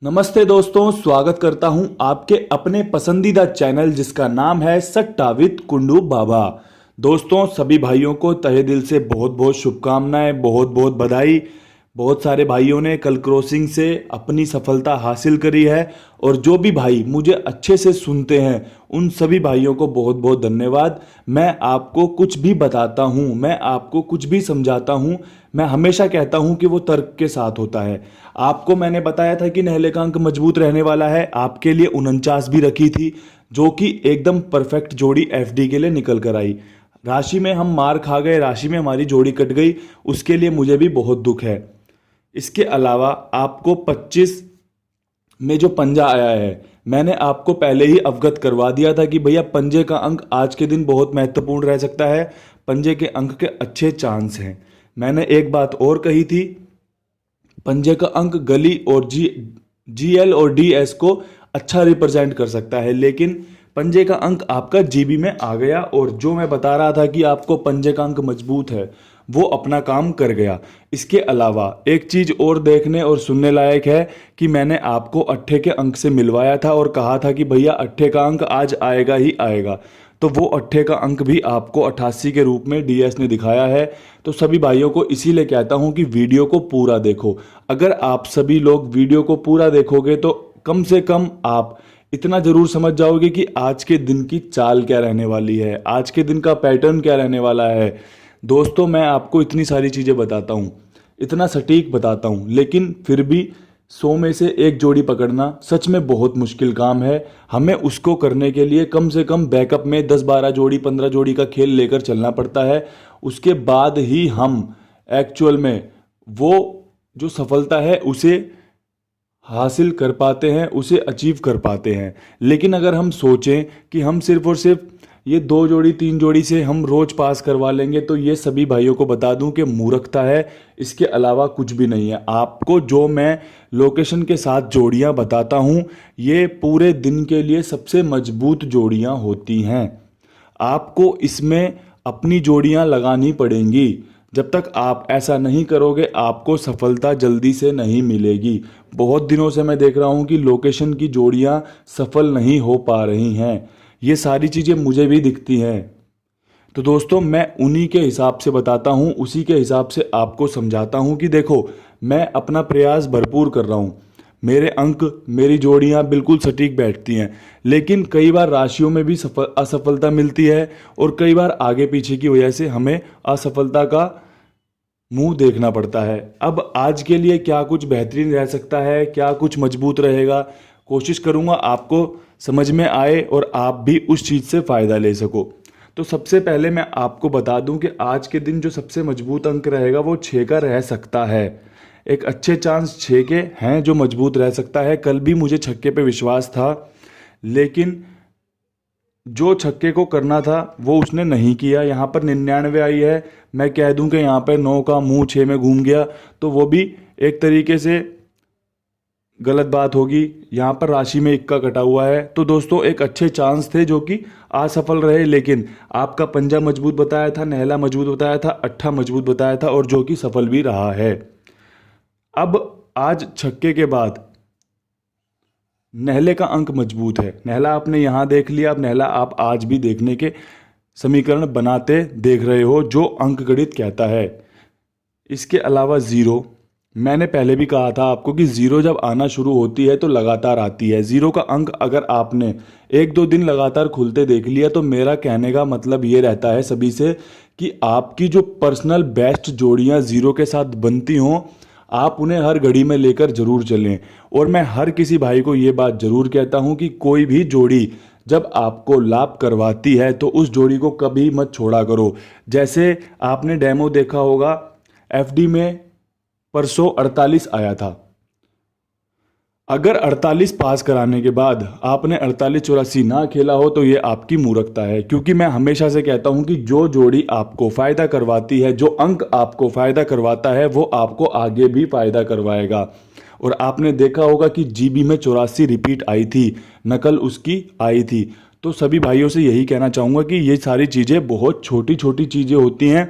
नमस्ते दोस्तों, स्वागत करता हूं आपके अपने पसंदीदा चैनल जिसका नाम है सट्टा विद कुंडू बाबा। दोस्तों, सभी भाइयों को तहे दिल से बहुत बहुत शुभकामनाएं, बहुत बहुत बधाई। बहुत सारे भाइयों ने कल क्रॉसिंग से अपनी सफलता हासिल करी है और जो भी भाई मुझे अच्छे से सुनते हैं उन सभी भाइयों को बहुत बहुत धन्यवाद। मैं आपको कुछ भी बताता हूं, मैं आपको कुछ भी समझाता हूं, मैं हमेशा कहता हूं कि वो तर्क के साथ होता है। आपको मैंने बताया था कि नहले का अंक मजबूत रहने वाला है, आपके लिए 49 भी रखी थी जो कि एकदम परफेक्ट जोड़ी एफडी के लिए निकल कर आई। राशि में हम मार खा गए, राशि में हमारी जोड़ी कट गई, उसके लिए मुझे भी बहुत दुख है। इसके अलावा आपको 25 में जो पंजा आया है, मैंने आपको पहले ही अवगत करवा दिया था कि भैया पंजे का अंक आज के दिन बहुत महत्वपूर्ण रह सकता है, पंजे के अंक के अच्छे चांस हैं। मैंने एक बात और कही थी, पंजे का अंक गली और जीएल और डीएस को अच्छा रिप्रेजेंट कर सकता है, लेकिन पंजे का अंक आपका जीबी में आ गया और जो मैं बता रहा था कि आपको पंजे का अंक मजबूत है वो अपना काम कर गया। इसके अलावा एक चीज और देखने और सुनने लायक है कि मैंने आपको अट्ठे के अंक से मिलवाया था और कहा था कि भैया अट्ठे का अंक आज आएगा ही आएगा, तो वो अट्ठे का अंक भी आपको 88 के रूप में डीएस ने दिखाया है। तो सभी भाइयों को इसीलिए कहता हूं कि वीडियो को पूरा देखो। अगर आप सभी लोग वीडियो को पूरा देखोगे तो कम से कम आप इतना जरूर समझ जाओगे कि आज के दिन की चाल क्या रहने वाली है, आज के दिन का पैटर्न क्या रहने वाला है। दोस्तों, मैं आपको इतनी सारी चीज़ें बताता हूँ, इतना सटीक बताता हूँ, लेकिन फिर भी 100 में से एक जोड़ी पकड़ना सच में बहुत मुश्किल काम है। हमें उसको करने के लिए कम से कम बैकअप में 10-12 जोड़ी 15 जोड़ी का खेल लेकर चलना पड़ता है। उसके बाद ही हम एक्चुअल में वो जो सफलता है उसे हासिल कर पाते हैं, उसे अचीव कर पाते हैं। लेकिन अगर हम सोचें कि हम सिर्फ और सिर्फ ये 2 जोड़ी 3 जोड़ी से हम रोज पास करवा लेंगे तो ये सभी भाइयों को बता दूं कि मूर्खता है, इसके अलावा कुछ भी नहीं है। आपको जो मैं लोकेशन के साथ जोड़ियां बताता हूं ये पूरे दिन के लिए सबसे मजबूत जोड़ियां होती हैं। आपको इसमें अपनी जोड़ियां लगानी पड़ेंगी। जब तक आप ऐसा नहीं करोगे आपको सफलता जल्दी से नहीं मिलेगी। बहुत दिनों से मैं देख रहा हूं कि लोकेशन की जोड़ियां सफल नहीं हो पा रही हैं, ये सारी चीज़ें मुझे भी दिखती हैं। तो दोस्तों, मैं उन्हीं के हिसाब से बताता हूं, उसी के हिसाब से आपको समझाता हूं कि देखो, मैं अपना प्रयास भरपूर कर रहा हूं, मेरे अंक मेरी जोड़ियां बिल्कुल सटीक बैठती हैं, लेकिन कई बार राशियों में भी असफलता मिलती है और कई बार आगे पीछे की वजह से हमें असफलता का मुंह देखना पड़ता है। अब आज के लिए क्या कुछ बेहतरीन रह सकता है, क्या कुछ मजबूत रहेगा, कोशिश करूंगा आपको समझ में आए और आप भी उस चीज़ से फ़ायदा ले सको। तो सबसे पहले मैं आपको बता दूं कि आज के दिन जो सबसे मजबूत अंक रहेगा वो 6 का रह सकता है। एक अच्छे चांस 6 के हैं जो मजबूत रह सकता है। कल भी मुझे छक्के पे विश्वास था, लेकिन जो छक्के को करना था वो उसने नहीं किया। यहाँ पर 99 आई है, मैं कह दूं कि यहाँ पर 9 का मुंह 6 में घूम गया तो वो भी एक तरीके से गलत बात होगी। यहाँ पर राशि में 1 का कटा हुआ है। तो दोस्तों, एक अच्छे चांस थे जो कि असफल रहे, लेकिन आपका पंजा मजबूत बताया था, नहला मजबूत बताया था, अट्ठा मजबूत बताया था और जो कि सफल भी रहा है। अब आज छक्के के बाद नहले का अंक मजबूत है। नहला आपने यहाँ देख लिया, अब नहला आप आज भी देखने के समीकरण बनाते देख रहे हो जो अंक गणित कहता है। इसके अलावा जीरो, मैंने पहले भी कहा था आपको कि जीरो जब आना शुरू होती है तो लगातार आती है। जीरो का अंक अगर आपने 1-2 दिन लगातार खुलते देख लिया तो मेरा कहने का मतलब ये रहता है सभी से कि आपकी जो पर्सनल बेस्ट जोड़ियां जीरो के साथ बनती हों आप उन्हें हर घड़ी में लेकर जरूर चलें। और मैं हर किसी भाई को ये बात जरूर कहता हूं कि कोई भी जोड़ी जब आपको लाभ करवाती है तो उस जोड़ी को कभी मत छोड़ा करो। जैसे आपने डेमो देखा होगा, एफडी में परसों 48 आया था। अगर 48 पास कराने के बाद आपने 48-84 ना खेला हो तो ये आपकी मूर्खता है, क्योंकि मैं हमेशा से कहता हूं कि जो जोड़ी आपको फायदा करवाती है, जो अंक आपको फायदा करवाता है वो आपको आगे भी फायदा करवाएगा। और आपने देखा होगा कि जीबी में 84 रिपीट आई थी, नकल उसकी आई थी। तो सभी भाइयों से यही कहना चाहूँगा कि ये सारी चीज़ें बहुत छोटी छोटी चीज़ें होती हैं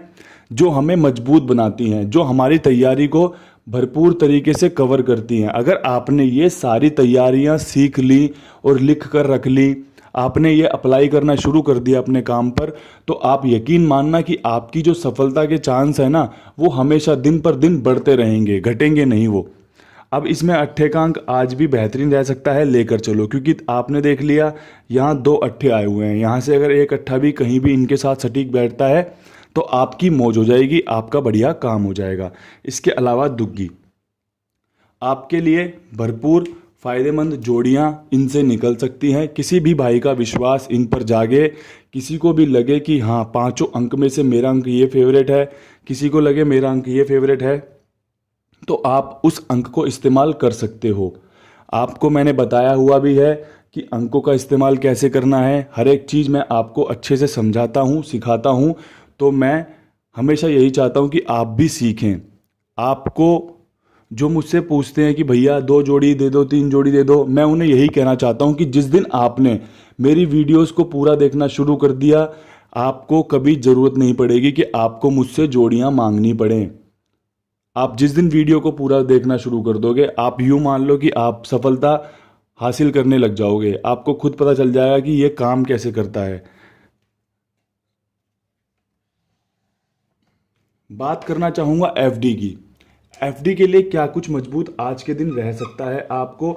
जो हमें मजबूत बनाती हैं, जो हमारी तैयारी को भरपूर तरीके से कवर करती हैं। अगर आपने ये सारी तैयारियां सीख ली और लिख कर रख ली, आपने ये अप्लाई करना शुरू कर दिया अपने काम पर, तो आप यकीन मानना कि आपकी जो सफलता के चांस है ना, वो हमेशा दिन पर दिन बढ़ते रहेंगे, घटेंगे नहीं वो। अब इसमें अट्ठे का अंक आज भी बेहतरीन रह सकता है, लेकर चलो, क्योंकि आपने देख लिया यहाँ 2 अट्ठे आए हुए हैं, यहाँ से अगर एक अट्ठा भी कहीं भी इनके साथ सटीक बैठता है तो आपकी मौज हो जाएगी, आपका बढ़िया काम हो जाएगा। इसके अलावा दुग्गी आपके लिए भरपूर फायदेमंद जोड़ियां इनसे निकल सकती हैं। किसी भी भाई का विश्वास इन पर जागे, किसी को भी लगे कि हाँ 5 अंक में से मेरा अंक ये फेवरेट है, किसी को लगे मेरा अंक ये फेवरेट है, तो आप उस अंक को इस्तेमाल कर सकते हो। आपको मैंने बताया हुआ भी है कि अंकों का इस्तेमाल कैसे करना है, हर एक चीज़ मैं आपको अच्छे से समझाता हूँ, सिखाता हूँ। तो मैं हमेशा यही चाहता हूँ कि आप भी सीखें। आपको जो मुझसे पूछते हैं कि भैया 2 जोड़ी दे दो, 3 जोड़ी दे दो, मैं उन्हें यही कहना चाहता हूँ कि जिस दिन आपने मेरी वीडियोस को पूरा देखना शुरू कर दिया, आपको कभी ज़रूरत नहीं पड़ेगी कि आपको मुझसे जोड़ियाँ मांगनी पड़ें। आप जिस दिन वीडियो को पूरा देखना शुरू कर दोगे, आप यूँ मान लो कि आप सफलता हासिल करने लग जाओगे। आपको खुद पता चल जाएगा कि ये काम कैसे करता है। बात करना चाहूँगा एफडी की। एफडी के लिए क्या कुछ मजबूत आज के दिन रह सकता है, आपको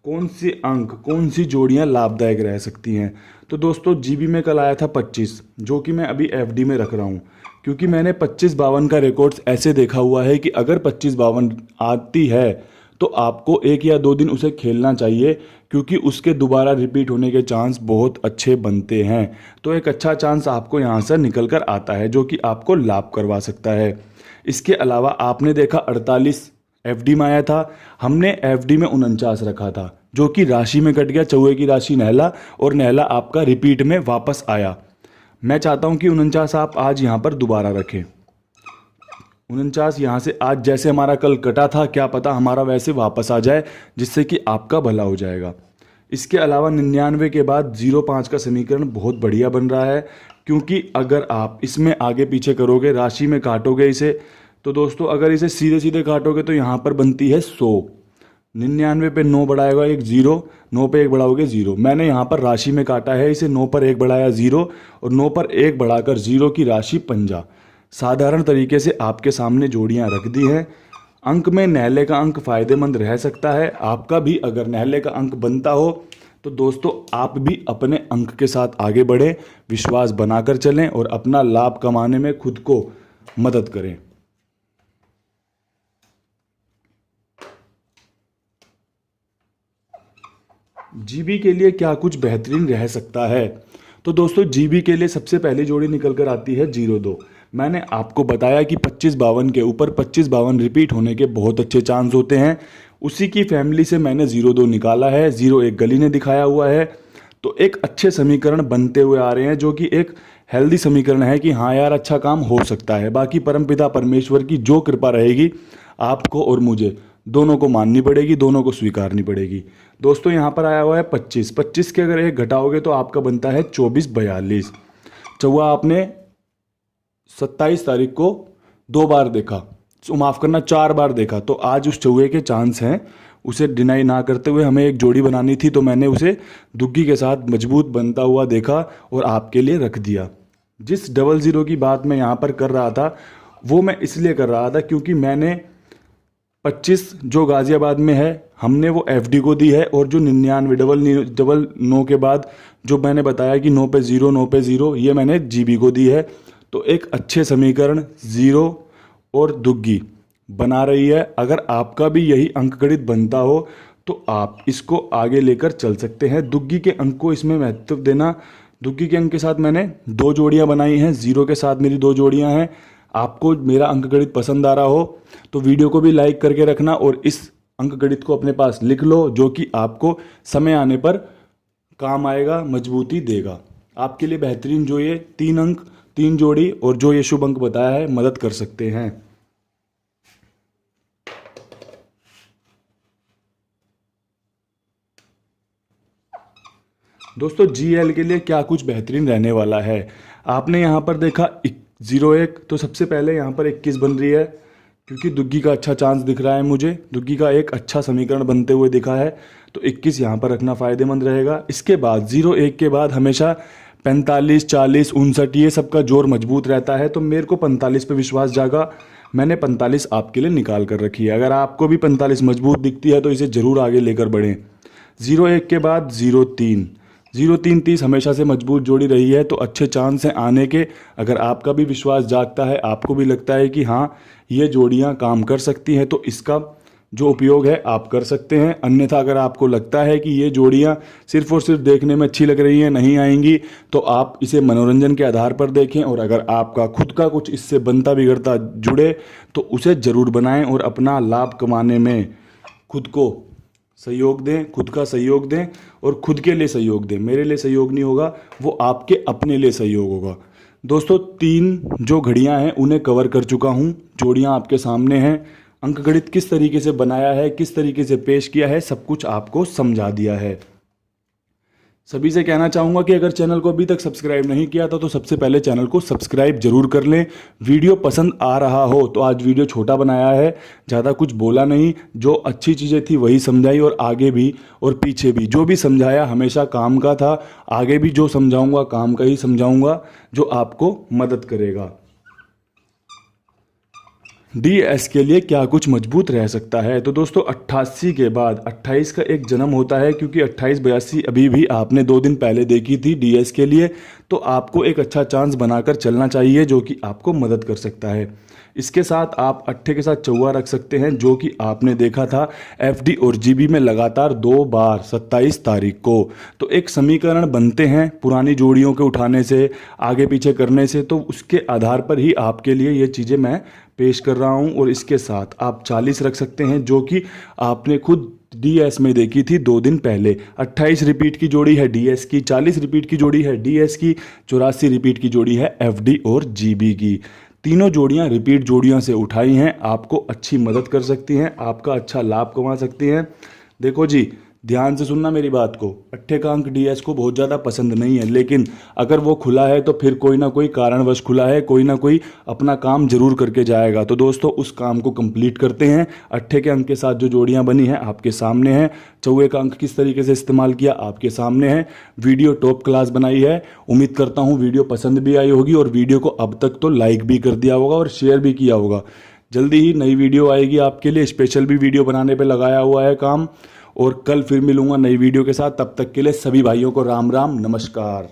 कौन से अंक, कौन सी जोड़ियां लाभदायक रह सकती हैं। तो दोस्तों जीबी में कल आया था 25, जो कि मैं अभी एफडी में रख रहा हूँ, क्योंकि मैंने 25-52 का रिकॉर्ड्स ऐसे देखा हुआ है कि अगर 25-52 आती है तो आपको 1 या 2 दिन उसे खेलना चाहिए, क्योंकि उसके दोबारा रिपीट होने के चांस बहुत अच्छे बनते हैं। तो एक अच्छा चांस आपको यहाँ से निकल कर आता है, जो कि आपको लाभ करवा सकता है। इसके अलावा आपने देखा 48 एफडी में आया था, हमने एफडी में 49 रखा था, जो कि राशि में कट गया, चौहे की राशि नहला, और नहला आपका रिपीट में वापस आया। मैं चाहता हूं कि 49 आप आज यहां पर दोबारा रखें। 49 यहाँ से आज जैसे हमारा कल कटा था, क्या पता हमारा वैसे वापस आ जाए, जिससे कि आपका भला हो जाएगा। इसके अलावा 99 के बाद 05 का समीकरण बहुत बढ़िया बन रहा है, क्योंकि अगर आप इसमें आगे पीछे करोगे, राशि में काटोगे इसे, तो दोस्तों अगर इसे सीधे सीधे काटोगे तो यहाँ पर बनती है 100। 99 पे 9 बढ़ाएगा 1 0, 9 पे 1 बढ़ाओगे 0। मैंने यहाँ पर राशि में काटा है इसे, 9 पर 1 बढ़ाया 0, और 9 पर 1 बढ़ाकर 0 की राशि 50। साधारण तरीके से आपके सामने जोड़ियाँ रख दी हैं। अंक में नहले का अंक फायदेमंद रह सकता है, आपका भी अगर नहले का अंक बनता हो तो दोस्तों आप भी अपने अंक के साथ आगे बढ़ें, विश्वास बनाकर चलें और अपना लाभ कमाने में खुद को मदद करें। जीबी के लिए क्या कुछ बेहतरीन रह सकता है। तो दोस्तों जीबी के लिए सबसे पहली जोड़ी निकल कर आती है 02। मैंने आपको बताया कि 25-52 के ऊपर 25-52 रिपीट होने के बहुत अच्छे चांस होते हैं। उसी की फैमिली से मैंने 02 निकाला है, 01 गली ने दिखाया हुआ है। तो एक अच्छे समीकरण बनते हुए आ रहे हैं, जो कि एक हेल्दी समीकरण है कि हाँ यार अच्छा काम हो सकता है। बाकी परमपिता परमेश्वर की जो कृपा रहेगी, आपको और मुझे दोनों को माननी पड़ेगी, दोनों को स्वीकारनी पड़ेगी। दोस्तों यहाँ पर आया हुआ है 25 के अगर एक घटाओगे तो आपका बनता है 24-42। चौवा आपने 27 तारीख को 2 बार देखा, माफ़ करना 4 बार देखा, तो आज उस चौहे के चांस हैं। उसे डिनाई ना करते हुए हमें एक जोड़ी बनानी थी, तो मैंने उसे दुग्गी के साथ मजबूत बनता हुआ देखा और आपके लिए रख दिया। जिस 00 की बात मैं यहाँ पर कर रहा था, वो मैं इसलिए कर रहा था क्योंकि मैंने 25 जो गाजियाबाद में है, हमने वो एफडी को दी है, और जो 99 डबल 9 के बाद जो मैंने बताया कि 9 पे 0 9 पे 0, ये मैंने जीबी को दी है। तो एक अच्छे समीकरण 0 और दुग्गी बना रही है। अगर आपका भी यही अंक गणित बनता हो तो आप इसको आगे लेकर चल सकते हैं। दुग्गी के अंक को इसमें महत्व देना। दुग्गी के अंक के साथ मैंने 2 जोड़ियां बनाई हैं, 0 के साथ मेरी 2 जोड़ियां हैं। आपको मेरा अंक गणित पसंद आ रहा हो तो वीडियो को भी लाइक करके रखना, और इस अंक गणित को अपने पास लिख लो, जो कि आपको समय आने पर काम आएगा, मजबूती देगा। आपके लिए बेहतरीन जो ये 3 अंक 3 जोड़ी और जो ये शुभ अंक बताया है, मदद कर सकते हैं। दोस्तों जीएल के लिए क्या कुछ बेहतरीन रहने वाला है। आपने यहाँ पर देखा 01, तो सबसे पहले यहाँ पर 21 बन रही है, क्योंकि दुग्गी का अच्छा चांस दिख रहा है मुझे, दुग्गी का एक अच्छा समीकरण बनते हुए दिखा है, तो 21 यहाँ पर रखना फ़ायदेमंद रहेगा। इसके बाद 0-1 के बाद हमेशा 45, 40, 59 ये सब का जोर मजबूत रहता है, तो मेरे को 45 पे विश्वास जागा। मैंने 45 आपके लिए निकाल कर रखी है। अगर आपको भी 45 मजबूत दिखती है तो इसे ज़रूर आगे लेकर बढ़ें। 0-1 के बाद 0-3, 0-3 30 हमेशा से मजबूत जोड़ी रही है, तो अच्छे चांस हैं आने के। अगर आपका भी विश्वास जागता है, आपको भी लगता है कि हाँ ये जोड़ियाँ काम कर सकती हैं, तो इसका जो उपयोग है आप कर सकते हैं। अन्यथा अगर आपको लगता है कि ये जोड़ियाँ सिर्फ और सिर्फ देखने में अच्छी लग रही हैं, नहीं आएंगी, तो आप इसे मनोरंजन के आधार पर देखें। और अगर आपका खुद का कुछ इससे बनता बिगड़ता जुड़े तो उसे ज़रूर बनाएं और अपना लाभ कमाने में खुद को सहयोग दें, खुद का सहयोग दें और खुद के लिए सहयोग दें। मेरे लिए सहयोग नहीं होगा, वो आपके अपने लिए सहयोग होगा। दोस्तों 3 जो घड़ियां हैं उन्हें कवर कर चुका हूं, जोड़ियां आपके सामने हैं। अंकगणित किस तरीके से बनाया है, किस तरीके से पेश किया है, सब कुछ आपको समझा दिया है। सभी से कहना चाहूँगा कि अगर चैनल को अभी तक सब्सक्राइब नहीं किया था तो सबसे पहले चैनल को सब्सक्राइब जरूर कर लें। वीडियो पसंद आ रहा हो तो आज वीडियो छोटा बनाया है, ज़्यादा कुछ बोला नहीं, जो अच्छी चीज़ें थी वही समझाई और आगे भी और पीछे भी जो भी समझाया हमेशा काम का था। आगे भी जो समझाऊँगा काम का ही समझाऊँगा, जो आपको मदद करेगा। डीएस के लिए क्या कुछ मजबूत रह सकता है, तो दोस्तों 88 के बाद 28 का एक जन्म होता है, क्योंकि 28-82 अभी भी आपने 2 दिन पहले देखी थी डीएस के लिए, तो आपको एक अच्छा चांस बनाकर चलना चाहिए जो कि आपको मदद कर सकता है। इसके साथ आप 8 के साथ चौवा रख सकते हैं, जो कि आपने देखा था एफडी और जीबी में लगातार 2 बार 27 तारीख को। तो एक समीकरण बनते हैं पुरानी जोड़ियों के उठाने से, आगे पीछे करने से, तो उसके आधार पर ही आपके लिए ये चीज़ें मैं पेश कर रहा हूं। और इसके साथ आप 40 रख सकते हैं, जो कि आपने खुद डीएस में देखी थी 2 दिन पहले। 28 रिपीट की जोड़ी है डीएस की, 40 रिपीट की जोड़ी है डीएस की, 84 रिपीट की जोड़ी है एफडी और जीबी की। तीनों जोड़ियां रिपीट जोड़ियों से उठाई हैं, आपको अच्छी मदद कर सकती हैं, आपका अच्छा लाभ कमा सकती हैं। देखो जी, ध्यान से सुनना मेरी बात को। 8 का अंक डीएस को बहुत ज़्यादा पसंद नहीं है, लेकिन अगर वो खुला है तो फिर कोई ना कोई कारणवश खुला है, कोई ना कोई अपना काम जरूर करके जाएगा। तो दोस्तों उस काम को कंप्लीट करते हैं। 8 के अंक के साथ जो जोड़ियां बनी हैं आपके सामने हैं। चौवे का अंक किस तरीके से इस्तेमाल किया आपके सामने है। वीडियो टॉप क्लास बनाई है। उम्मीद करता हूँ वीडियो पसंद भी आई होगी और वीडियो को अब तक तो लाइक भी कर दिया होगा और शेयर भी किया होगा। जल्दी ही नई वीडियो आएगी आपके लिए, स्पेशल भी वीडियो बनाने पर लगाया हुआ है काम। और कल फिर मिलूंगा नई वीडियो के साथ, तब तक के लिए सभी भाइयों को राम राम, नमस्कार।